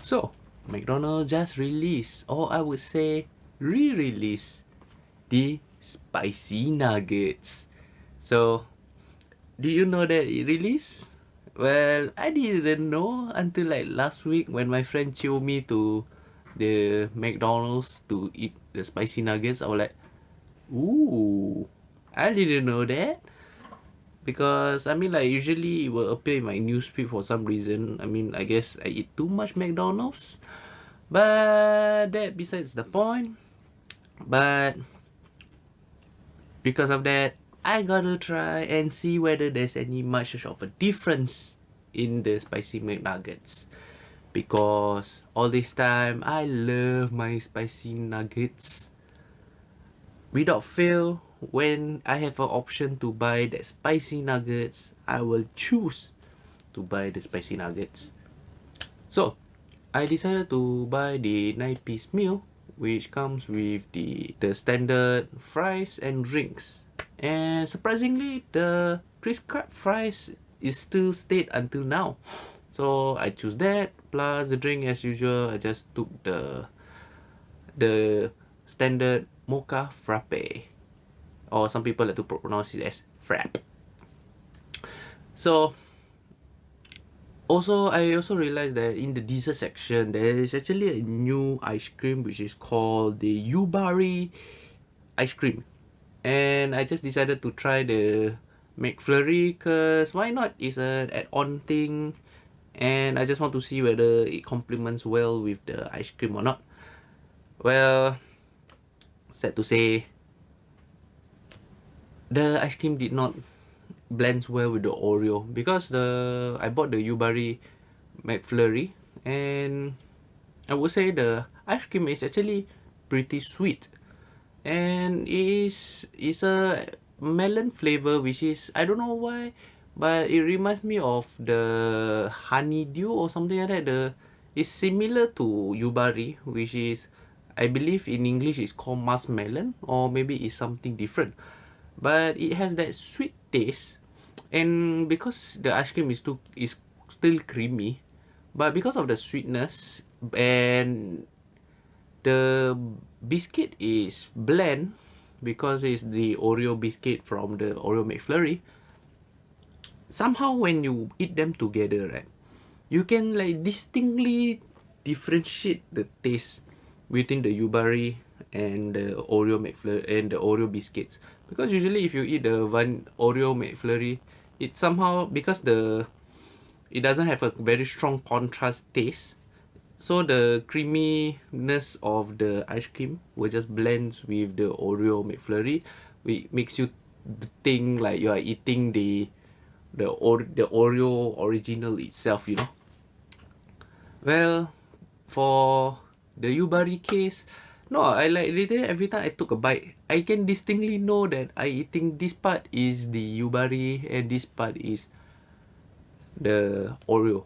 So, McDonald's just released, or I would say re-release, the spicy nuggets. So, do you know that it released? Well, I didn't know until like last week when my friend showed me to the McDonald's to eat the spicy nuggets. I was like, ooh, I didn't know that. Because I mean, like, usually it will appear in my newsfeed for some reason. I mean, I guess I eat too much McDonald's. But that besides the point. But because of that, I gotta try and see whether there's any much of a difference in the spicy McNuggets. Because all this time, I love my spicy nuggets. Without fail, when I have an option to buy that spicy nuggets, I will choose to buy the spicy nuggets. So, I decided to buy the 9-piece meal, which comes with the standard fries and drinks. And surprisingly, the crisp crab fries is still stayed until now. So I choose that, plus the drink as usual. I just took the standard mocha frappe, or some people like to pronounce it as frap. So I also realized that in the dessert section there is actually a new ice cream which is called the Yubari ice cream, and I just decided to try the McFlurry because why not? It's an add-on thing, and I just want to see whether it complements well with the ice cream or not. Well, sad to say, the ice cream did not blends well with the Oreo because I bought the Yubari McFlurry, and I would say the ice cream is actually pretty sweet, and is a melon flavor, which is, I don't know why, but it reminds me of the honeydew or something like that. It's similar to Yubari, which is, I believe in English it's called muskmelon, or maybe it's something different, but it has that sweet taste. And because the ice cream is still creamy, but because of the sweetness, and the biscuit is bland because it's the Oreo biscuit from the Oreo McFlurry, somehow when you eat them together, right, you can like distinctly differentiate the taste between the Yubari and the Oreo McFlurry and the Oreo biscuits. Because usually if you eat the Oreo McFlurry, it somehow, because it doesn't have a very strong contrast taste, so the creaminess of the ice cream will just blend with the Oreo McFlurry, which makes you think like you are eating the Oreo original itself, you know. Well, for the Yubari case, no, I like literally every time I took a bite, I can distinctly know that I eating this part is the Yubari and this part is the Oreo.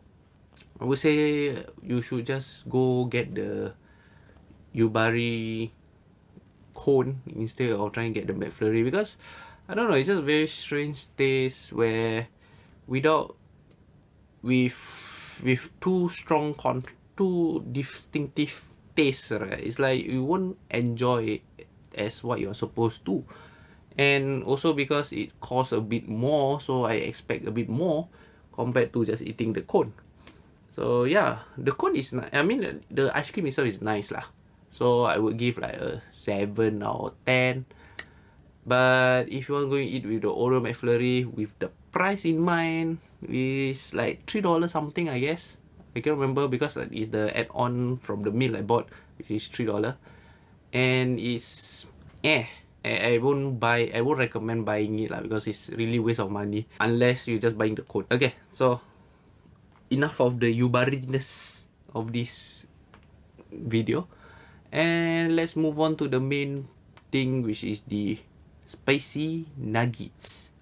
I would say you should just go get the Yubari cone instead of trying to get the McFlurry, because I don't know, it's just very strange taste where without with two distinctive tastes, right? It's like you won't enjoy it as what you're supposed to. And also because it costs a bit more, so I expect a bit more compared to just eating the cone. So yeah, the cone is I mean, the ice cream itself is nice lah. So I would give like a 7 out of 10. But if you want to go and eat with the Oreo McFlurry with the price in mind, is like $3 something, I guess. I can't remember because it's the add-on from the meal I bought, which is $3. And it's I won't recommend buying it lah, because it's really waste of money unless you're just buying the code. Okay, so enough of the Yubari-ness of this video, and let's move on to the main thing, which is the spicy nuggets.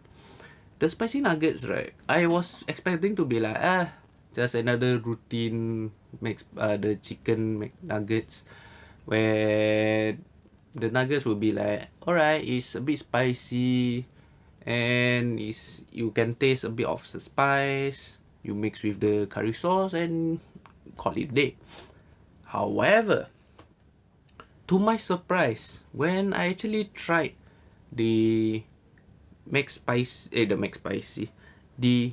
The spicy nuggets, right, I was expecting to be like just another routine the chicken McNuggets, where the nuggets will be like, alright, it's a bit spicy, and you can taste a bit of the spice, you mix with the curry sauce, and call it a day. However, to my surprise, when I actually tried the McSpicy, the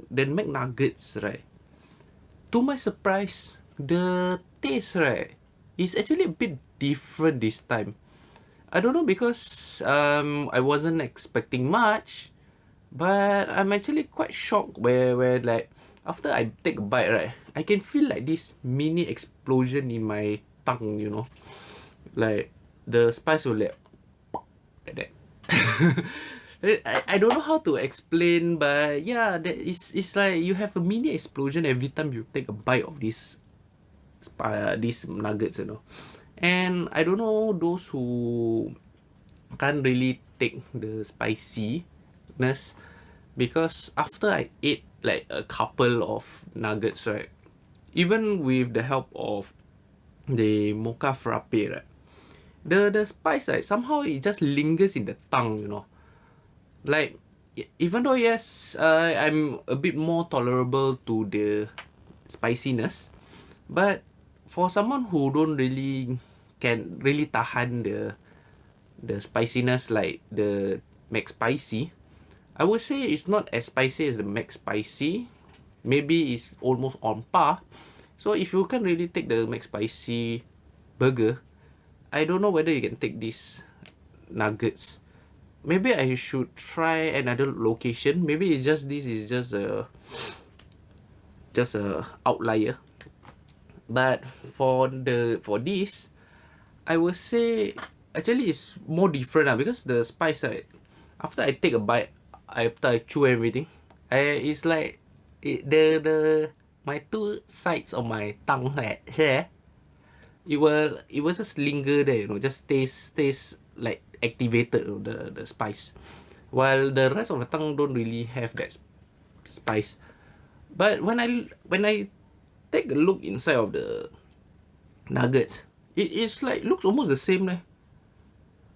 McNuggets, right? To my surprise, the taste, right, is actually a bit different this time. I don't know, because I wasn't expecting much, but I'm actually quite shocked where like after I take a bite, right, I can feel like this mini explosion in my tongue, you know, like the spice will like that. I don't know how to explain, but yeah, it's like you have a mini explosion every time you take a bite of these nuggets, you know. And I don't know those who can't really take the spiciness, because after I ate like a couple of nuggets, right, even with the help of the mocha frappe, right, the spice, right, somehow it just lingers in the tongue, you know. Like, even though yes, I'm a bit more tolerable to the spiciness, but for someone who don't really can really tahan the spiciness like the McSpicy, I would say it's not as spicy as the McSpicy. Maybe it's almost on par. So if you can't really take the McSpicy burger, I don't know whether you can take these nuggets. Maybe I should try another location. Maybe it's just this is just a outlier. But for this, I would say actually it's more different because the spice, right, after I take a bite, after I chew everything, it's like the my two sides of my tongue, right, here, it will just linger there, you know, just taste like activated, you know, the spice, while the rest of the tongue don't really have that spice. But when I take a look inside of the nuggets, it is like looks almost the same, leh.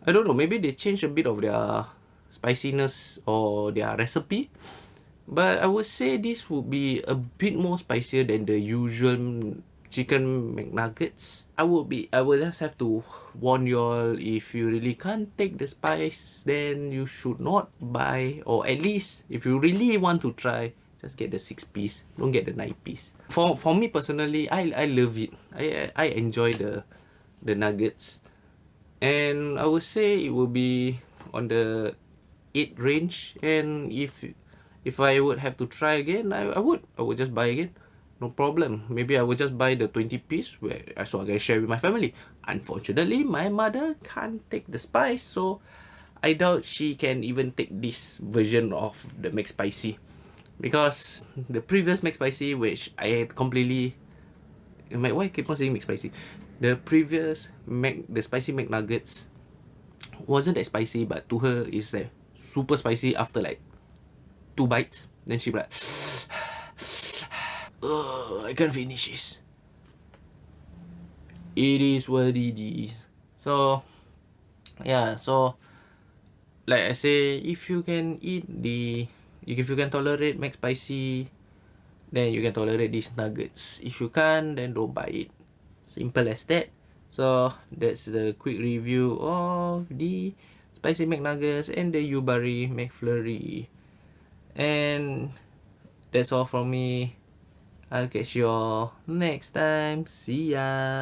I don't know, maybe they change a bit of their spiciness or their recipe, but I would say this would be a bit more spicier than the usual chicken McNuggets. I will just have to warn y'all, if you really can't take the spice, then you should not buy, or at least if you really want to try, just get the 6-piece, don't get the 9-piece. For me personally, I love it. I enjoy the nuggets, and I would say it will be on the 8 range. And if I would have to try again, I would just buy again, no problem. Maybe I would just buy the 20-piece so I can share with my family. Unfortunately, my mother can't take the spice, so I doubt she can even take this version of the McSpicy, because the previous McSpicy, which I had completely, why I keep on saying McSpicy, the previous the spicy McNuggets wasn't that spicy, but to her is like super spicy after like 2 bites. Then she be like, oh, I can't finish this. It is what it is. So yeah, so like I say, if you can if you can tolerate McSpicy, then you can tolerate these nuggets. If you can't, then don't buy it. Simple as that. So that's the quick review of the spicy McNuggets and the Yubari McFlurry. And that's all from me. I'll catch you all next time. See ya.